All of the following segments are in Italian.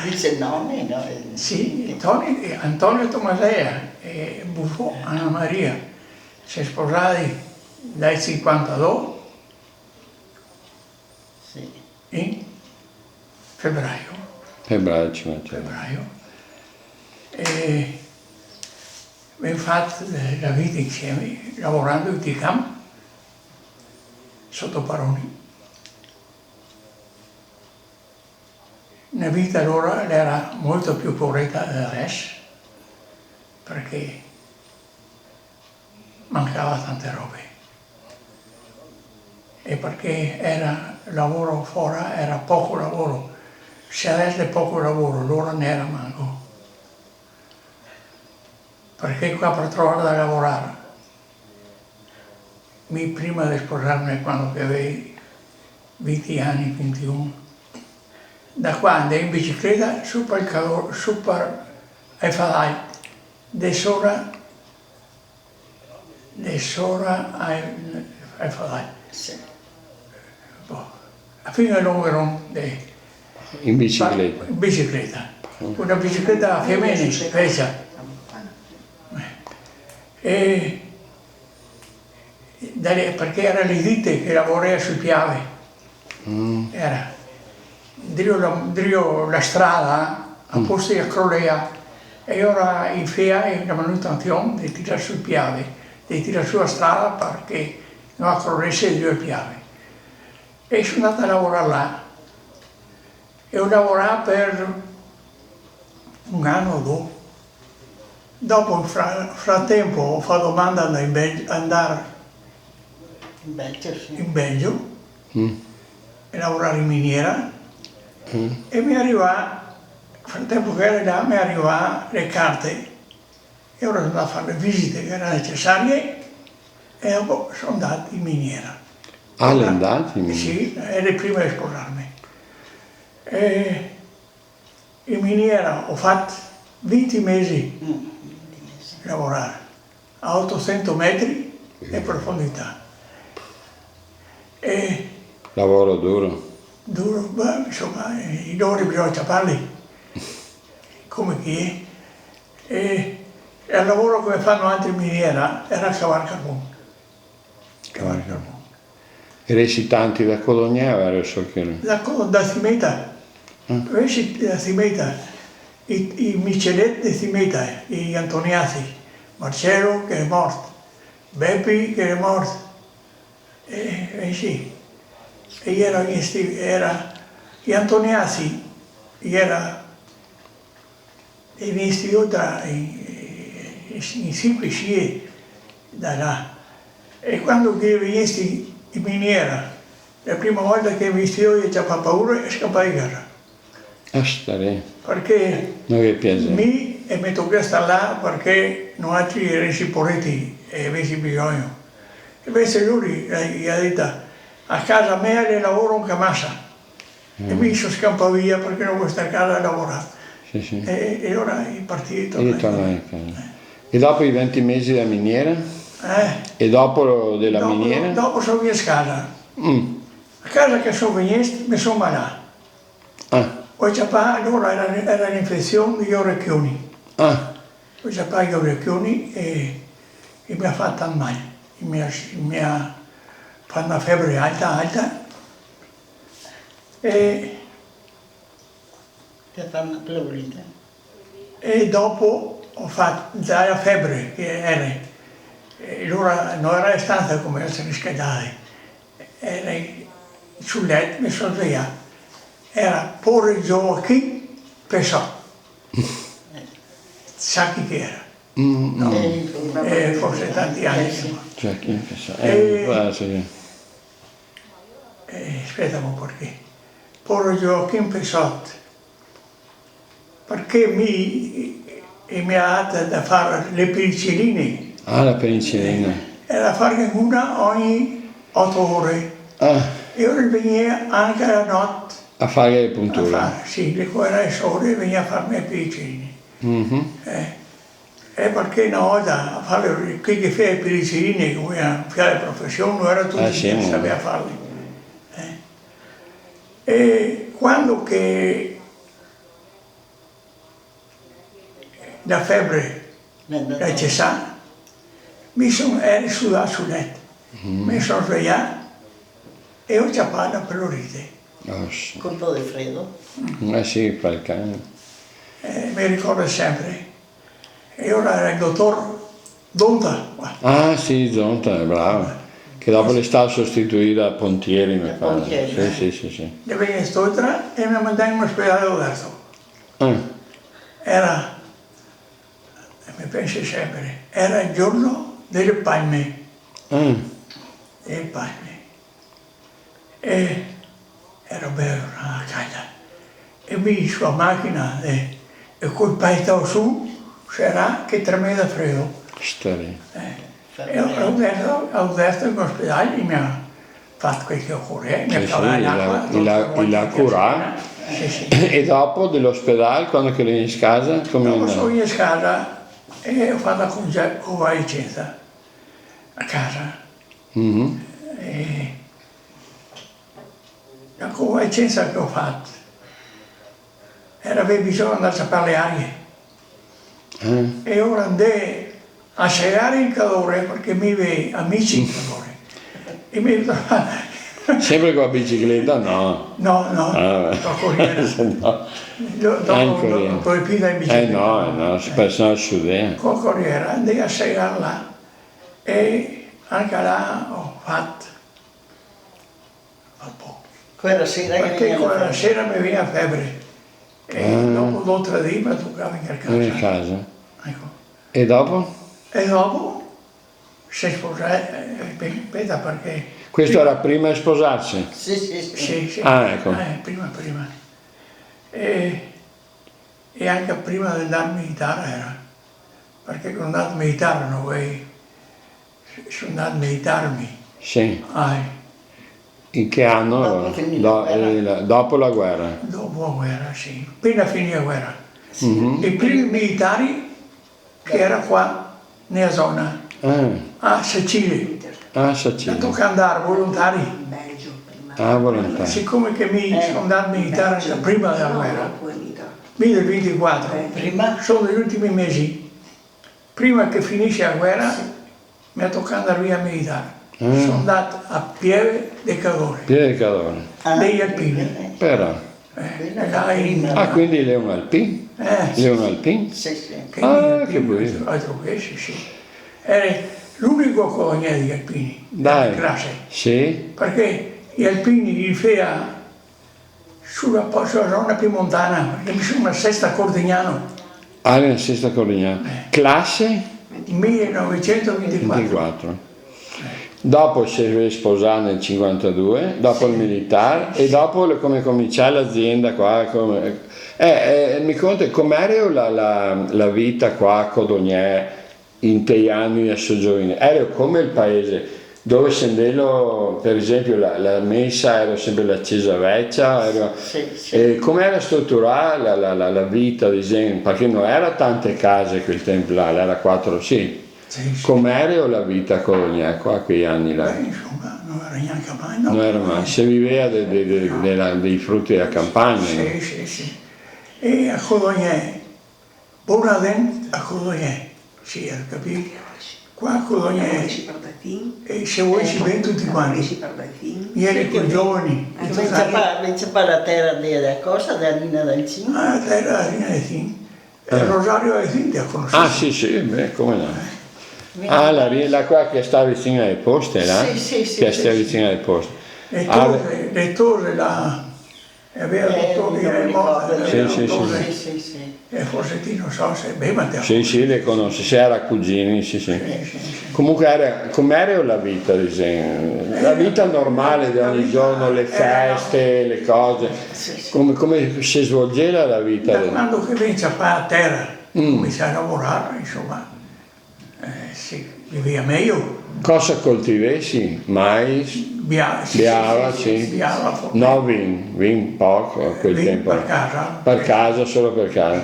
Dice nonni, no? Sì, Antonio Tomasea e Buffo Anna Maria si è sposati dal 52 Sì. in febbraio. Febbraio 50. Febbraio. E abbiamo fatto la vita insieme, lavorando in Ticam, sotto Paroni. Una vita allora era molto più corretta del resto, perché mancava tante robe. E perché era lavoro fuori, era poco lavoro. Se adesso è poco lavoro, allora ne era manco. Perché qua per trovare da lavorare, prima di sposarmi quando avevo 20 anni, 21, da qua andai in bicicletta su per ai falai, di sora ai falai. Sì. Fino a numero In bicicletta. in bicicletta. Una bicicletta femminile, pesa. E perché era le ditte che lavorava sui piavi. Era drio la strada a posto di crollare e ora in FIA è una manutenzione di tirare sui piavi, di tirare sulla strada perché non crollasse i due piavi. E sono andata a lavorare là e ho lavorato per un anno o due. Dopo, nel frattempo, ho fatto domanda di andare In Belgio, sì. in Belgio e lavorare in miniera e mi arriva, nel frattempo che ero là, mi arriva le carte e ora sono andato a fare le visite che erano necessarie e dopo sono andato in miniera. Ah, l'è andato in miniera? Sì, ero prima di sposarmi. E in miniera ho fatto 20 mesi a lavorare a 800 metri di profondità. E Lavoro duro. duro, beh, insomma, i lavori bisogna ciaparli, come chi è. E il lavoro che fanno altri in miniera era cavare carbone. Cavare carbone. Resti tanti da Colonia o era solo che... Da Cimeta, da Cimeta, i Micheletti di Cimeta, gli Antoniazzi, Marcello che è morto, Beppi che è morto, e sì. E era gli Antoniazzi, era investito in 5 scie da là. E quando venissi in miniera, la prima volta che investivo io c'avevo paura e scappavo di casa. Ah, stare. Perché Non che piace. mi tocca stare là perché non altri resi poretti e avessi bisogno. E invece lui gli ha detto, a casa mia le lavoro in camassa. E mi sono scappato via perché non vuoi stare a casa a lavorare. Sì, sì. E ora è partito. E ritorno a casa. E dopo i 20 mesi della miniera? Eh? E dopo della miniera? Dopo sono venuto a casa. A casa che sono venuto mi sono malato. Poi allora era l'infezione degli orecchioni. Poi c'è gli orecchioni e mi ha fatto male. Mi ha fatto una febbre alta. E Ti ha fatto una pleurite. e dopo ho fatto la febbre che era. E allora non era in stanza come essere riscaldati. Era sul letto, mi sono svegliato. Era Porre Gioacchino Pesò. Sa chi che era? No. Forse tanti anni. Cioè, chi sa? Aspetta un po' perché. Porre Gioacchino Pesò. Perché mi ha dato da fare le penicilline. Ah, la penicillina. Era da fare una ogni 8 ore. E ora veniva anche la notte. A fare le punture. Sì, le cuore sole veniva a farmi le penicilline. E perché una volta a fare chi che fa le penicilline, come a fare la professione, non era tutti che sapeva farle. E quando che la febbre è cessata, ero sudato sul letto, mi sono svegliato e ho ciappato la plurite. Oh, sì. Colpo di freddo. Sì, fa il cane. Mi ricordo sempre. E ora era il dottor Donta qua. Ah sì, Zonta, è bravo. Che dopo le sta a sostituire a Pontieri, mi pare. Pontieri, Sì. Le venne stoltra e mi mandarono in ospedale aperto. Ah, Era, mi penso sempre, era il giorno delle palme. Le palme. E ero bello, una calda. E mi sulla macchina e col paese su c'era che tremenda freddo. storia. E ho detto in ospedale mi ha fatto quel che occorre, mi ha cavato l'acqua. Il cura. Sì. E dopo dell'ospedale, quando che vieni in casa, come Dopo sono andava? in casa e ho fatto la convalescenza a casa. E la convalescenza che ho fatto era per bisogno di andare a fare le arie. E ora andai a segare in calore perché mi avevo amici in calore. E mi trovavo... Sempre con la bicicletta? No. No, Ah, la corriera. no. Dopo il piede in bicicletta. No, si persona al sud. Con la corriera andai a segare là e anche là ho fatto poco. Quella sera che Perché veniva la quella febbre. sera mi veniva febbre e dopo 2 o 3 giorni mi toccava in In casa. casa. Ecco. E dopo? E dopo si sposò, aspetta perché... Questo era prima di sposarsi? Sì. Ah, ecco. Prima. E anche prima di andare a militare era. Perché quando sono andato a militare sono andato a militarmi. Sì. In che Dopo anno? finì la guerra. Dopo la guerra. Dopo la guerra, sì. Appena finì la guerra. I primi militari che erano qua nella zona, a Sicilia. Ah, Mi Sicilia. tocca andare volontari. Ah, volontà. Siccome che mi sono andato a militare anche prima della guerra, 1024, Prima? sono gli ultimi mesi, prima che finisce la guerra, mi ha toccato andare via a militare. Sono andato a Pieve del Cadore, Piede di Cadore. degli Alpini. Però. Ah, quindi Leon Alpin? Leon Alpin? Sì. Ah, che bello. Altro che sì. Era l'unico colonia degli Alpini, Dai. della classe, Sì? perché gli Alpini li feia sulla zona piemontana, perché mi sono una sesta Cordignano, Ah, nella sesta Cordignano. Classe? 1924. 24. Dopo si è sposato nel 52, dopo il militare e dopo come cominciare l'azienda qua. Mi conta com'era la vita qua a Codognè in quei anni a soggiorno? Era come il paese dove sendello, per esempio la messa era sempre la chiesa vecchia, e com'era strutturata la vita, ad esempio, perché non era tante case quel tempo là, era 4 sì. Com'era la vita a Colonia qua quei anni là? Insomma, non era neanche mai, no. Non era mai, si viveva dei frutti della campagna. No? Sì. E a Codognè, Bonadent a Codognè, sì, capito? Qua a Codognè, e se vuoi ci vengono tutti quanti, ieri con i giovani. Vince per la terra della cosa, della linea del Cin. Ah, la terra della linea dei Tin. Rosario dei Tin ti ha conosciuto. Ah sì, beh, come no? Ah, la qua che sta vicino alle poste, là? Sì. Che sta vicino alle poste. Le torre là, aveva dottore che era morta. Sì. E forse ti non so se ma te Sì, le conosco, se era cugini, sì. Comunque com'era la vita, ad esempio? La vita normale di ogni giorno, le feste, le cose. Come si svolgeva la vita? Da quando che vince a terra, comincia a lavorare, insomma, si viveva meglio. Cosa coltivessi? Mais? Biava, sì. No, vin poco a quel tempo. Per casa. Per casa, solo per casa.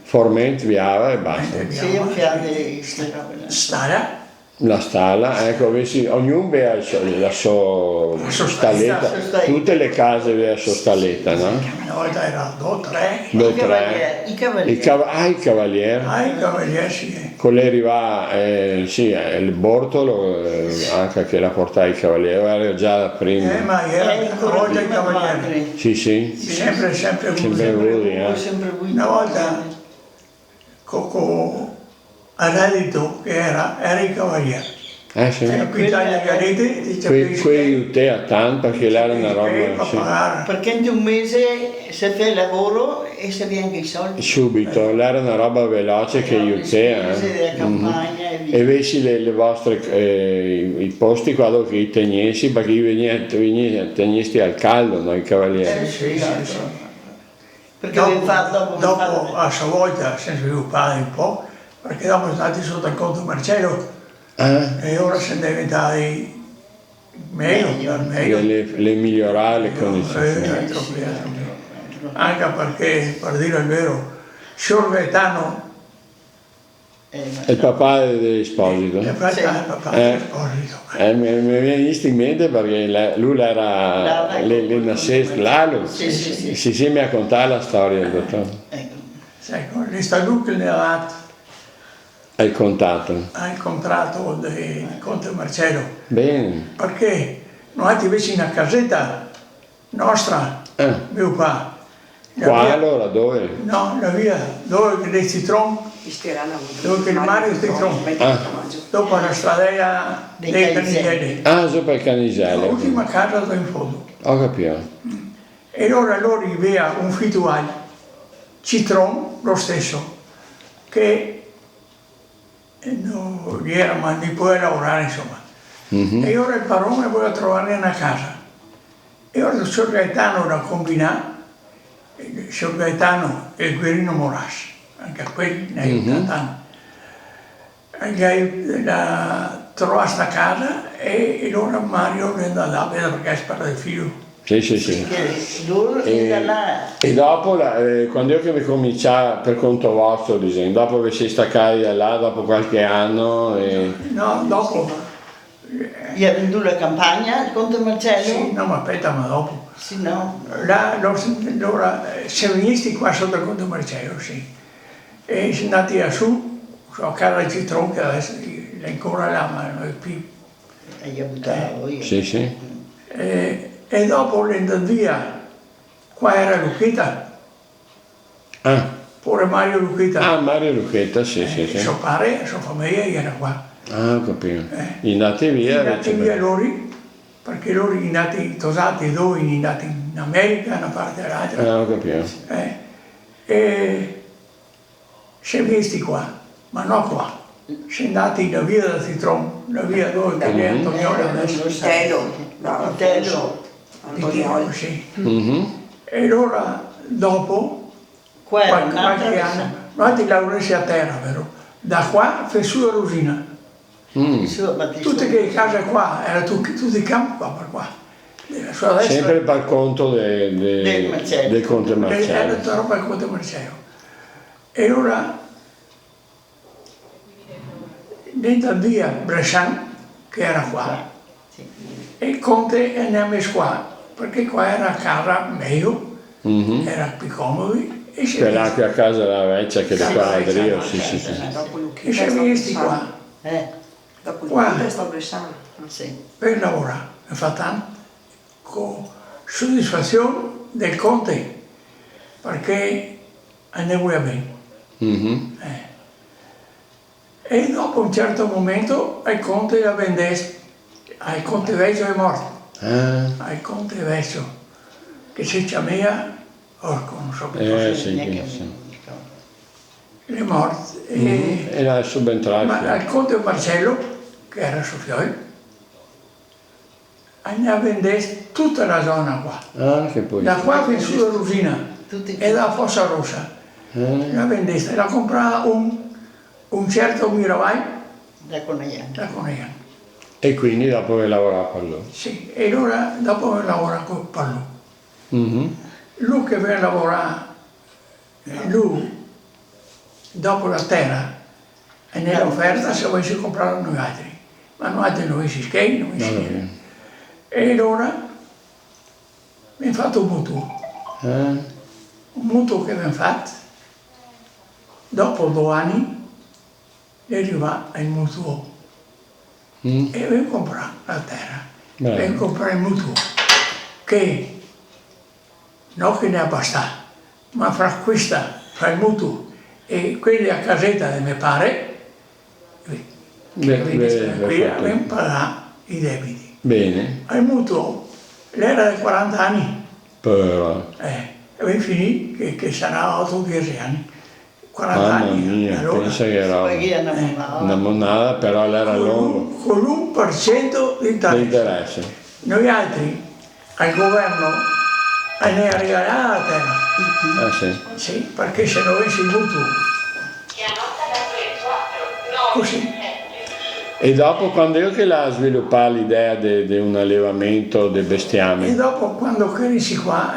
Forment, biava e basta. Sì, un fiamme di queste robe. Stara, La stalla, ecco, ognuno aveva la sua stalletta, tutte le case avevano la sua stalletta, no? Una volta era 2, 3. Due, tre. I cavalieri. I cavalieri. I cavalieri sì. Con lei arriva, sì, il Bortolo, anche che la portava i cavalieri, era già prima. Ma era una volta i cavalieri. Sì, sì. Sempre Sempre avuto. avuti, Sempre Una volta a reddito che era i cavalieri. Sì. E qui in Galete ti capisci Quei te a tanto perché là era una roba, sì. Perché in un mese se fai il lavoro e se anche i soldi. Subito, là era una roba veloce che aiuta. Della campagna e via. E invece le vostre, i posti qua dove li tenessi, perché tenessi al caldo, no, i cavalieri. Sì. Perché avevo fatto Dopo a sua volta si è sviluppato un po', perché dopo sono stati sotto il conto Marcello e ora sono diventati meglio. Le migliorare le condizioni. Troppo. Anche perché, per dire il vero, Signor Gaetano Il papà dell'Esposito. il papà dell'Esposito. Mi viene in mente perché lui era l'Alu. Sì, mi ha contato la storia del dottore. Ecco, l'Istaduc Hai contato? ha incontrato il conte Marcello. Bene. Perché noi invece in una casetta nostra, mio papà. Qua allora dove? No, la via dove dei citron, dove che il mare è citron. Dopo la stradella dei Canigelli. Sopra il Canigelli. L'ultima casa da in fondo. Ho capito. E allora loro aveva un figliuolo, citron, lo stesso, che non gli era, ma non poteva lavorare insomma. E ora il padrone voleva trovare una casa. E ora il signor Gaetano da combinare, il signor Gaetano e il Guerino Moras, anche a quelli ne aiutano. La trovò questa casa e allora Mario è andato là perché spera del figlio. Sì. Loro E dopo, quando io che mi cominciai per conto vostro, disegno, dopo che si staccati da là, dopo qualche anno... No, dopo... Gli ha venduto la campagna, il conte Marcello? Sì, no, ma aspetta, ma dopo. Sì, no. Allora, siamo venuti qua sotto il conte Marcello, sì. E siamo andati a su a casa di Citron, che adesso è ancora là, ma non è più. E gli ha buttato io. Sì. E dopo l'andato via, qua era Lucchetta, pure Mario Lucchetta. Mario Lucchetta, sì. Suo padre, sua famiglia era qua. Ho capito. Andati via. Andati via loro, perché loro sono nati tosati dove, sono nati in America, una parte dell'altra. Ho capito. E siamo visti qua, ma non qua. Siamo andati da via del Citron, la via dove è Antonioli adesso. Tello. Antonioli, sì. E allora, dopo, Qua era qualche un'altra anno, noi ti laureati a terra, vero? Da qua fai su a Rosina. Tutte le case qua, erano tutti campi qua per qua. Sempre per conto del conte Marcello. Era tutta roba del conte Marcello. E ora, dentro via Bressan, che era qua, e il conte è messo qua, perché qua era casa meglio, era più comodi. Quella qui a casa della vecchia che è qua a Drio, sì. E siamo visti qua. Qua, per lavorare, mi fa tanto, con soddisfazione del conte, perché andava bene. E dopo un certo momento il conte la vendesse, il conte vecchio è morto, il conte vecchio, che si chiamava Orco, non so che sì. è morto. Era subentrato. Ma il conte Marcello, che era suo figlio, andava a vendere tutta la zona qua. Che poi. Da qua fino su a Rosina e da Fossa Rossa. La vendesse, la comprava un certo Miravai Da Conegliano. E quindi dopo che lavorava per lui. Sì, e allora dopo che lavorava per lui. Lui che per lavorare, lui dopo la terra e nell'offerta se volessi comprare noi altri. ma non altri non si schei, non si No, schei. E allora mi ha fatto un mutuo. Un mutuo che mi ha fatto, dopo 2 anni, arriva il mutuo. E vengo a comprare la terra, Bravo. vengo a comprare il mutuo, che non che ne ha abbastanza, ma fra il mutuo e quelli a casetta di mio padre, che qui abbiamo pagato i debiti. Bene, Il mutuo, l'era di 40 anni, però, e finì che sarà 8-10 anni, 40 mamma anni. mia, Allora, pensa che roba. Poi è Una monada, però l'era lungo. con l'1% di interesse. L'interesse. Noi altri al governo ne regalava la terra, Ah sì. sì, perché se non avessi il mutuo, così. E dopo, quando è che l'ha sviluppata l'idea di un allevamento di E bestiame? dopo quando cresci qua,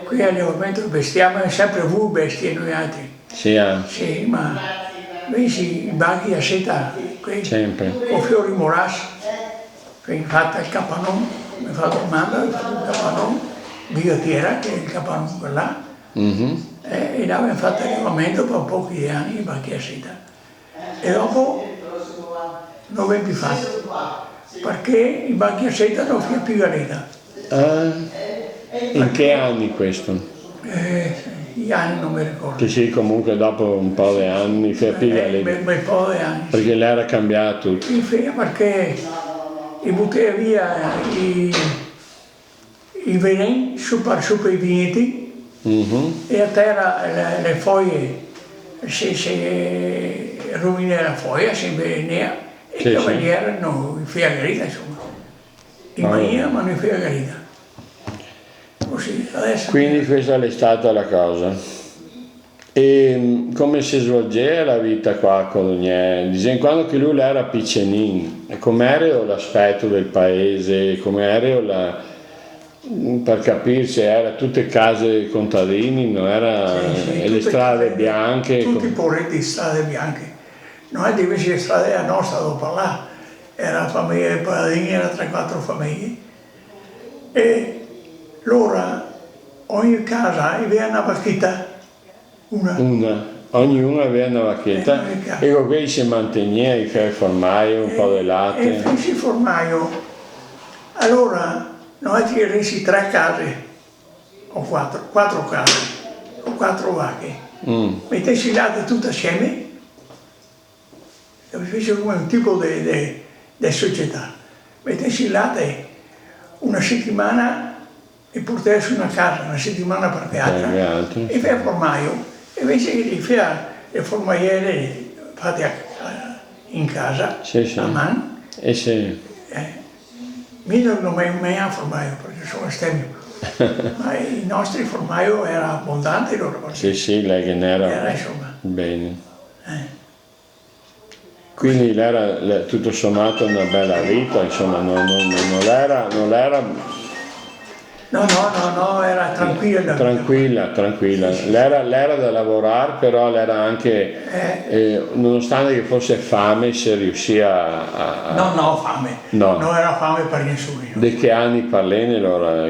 qui all'allevamento del bestiame, sempre avuto bestie noi altri, Sì, sì, ma vedi i banchi a seta, qui, sempre. con fiori morassi, che fatta il capanone, mi ha fatto domanda, mi ha fatto il capanone, bigattiera, che è il capanone quella, Mhm. e là abbiamo fatto allevamento per pochi anni in banchi a seta. E dopo non abbiamo più fatto, perché i banchi a seta non fanno più galeta. Ah, in che anni questo? Gli anni non mi ricordo. Che sì, comunque dopo un po' di anni fa più Un bel po' di anni. perché l'era cambiata tutto. Sì, perché buttava via i veleni su per i vigneti Mhm. e a terra le foglie si rovina la foglia, si invelenava e Sì, il sì. cavaliere non feia garita, insomma. In Ah, maniera ma non feia garita. Così, adesso... Quindi questa è stata la cosa. E come si svolgeva la vita qua a Colognè? Dicendo, quando che lui era piccolino, com'era l'aspetto del paese, com'era per capirci, era tutte case contadini, non era Sì, e le tutte strade case- bianche. Tutti i poretti di strade bianche. Noi invece le strade a nostra dopo là, era la famiglia dei Paladini, era 3-4 famiglie. E allora ogni casa aveva una vacchetta, una. Ognuno aveva una vacchetta e con quelli si manteneva, i il formaio, un po' di E latte. feci il formaio. Allora noi ci resi 3 case, o 4 case, o 4 vacche. Mettessi il latte tutto assieme, e fece come un tipo di società. Mettessi il latte una settimana e portai su una casa, una settimana per Per gli teatro, altri. e fai il formaio. E invece che fare le formaiere fatte in casa, Sì, sì. a mano, E se io non mi ha formaio perché sono estemmio, ma i nostri formaio era abbondante loro, perché sì, lei che ne era era insomma. bene. Quindi era tutto sommato una bella vita, insomma, non era No, era tranquilla. tranquilla. L'era da lavorare, però l'era anche, nonostante che fosse fame, si riuscì a... No, fame. No. Non era fame per nessuno. Di che anni parlene allora?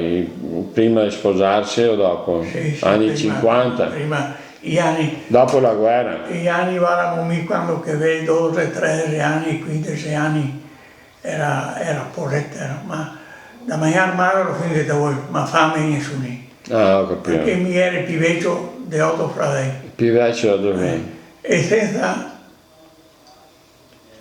Prima di sposarsi o dopo? Sì, Anni prima, 50? Prima, gli anni Dopo la guerra? erano quando che avevo 12, 13 anni, 15 anni, era porretta, ma da mangiare magro finché da voi, ma fame nessuno. Ah, ho capito. Perché mi era il pivetto di 8 fratelli. Più vecchio da dove? E senza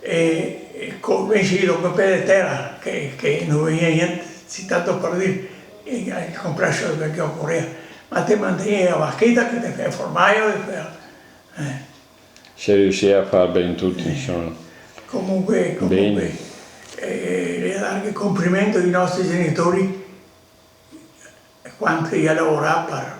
invece dopo per terra che non veniva niente, tanto per dire il complesso del vecchio Corea, ma te mantieni la vacchetta che ti fa il formaio Si riuscì a far ben tutti, insomma. comunque Bene. le dare complimento ai nostri genitori quanto io lavoravo per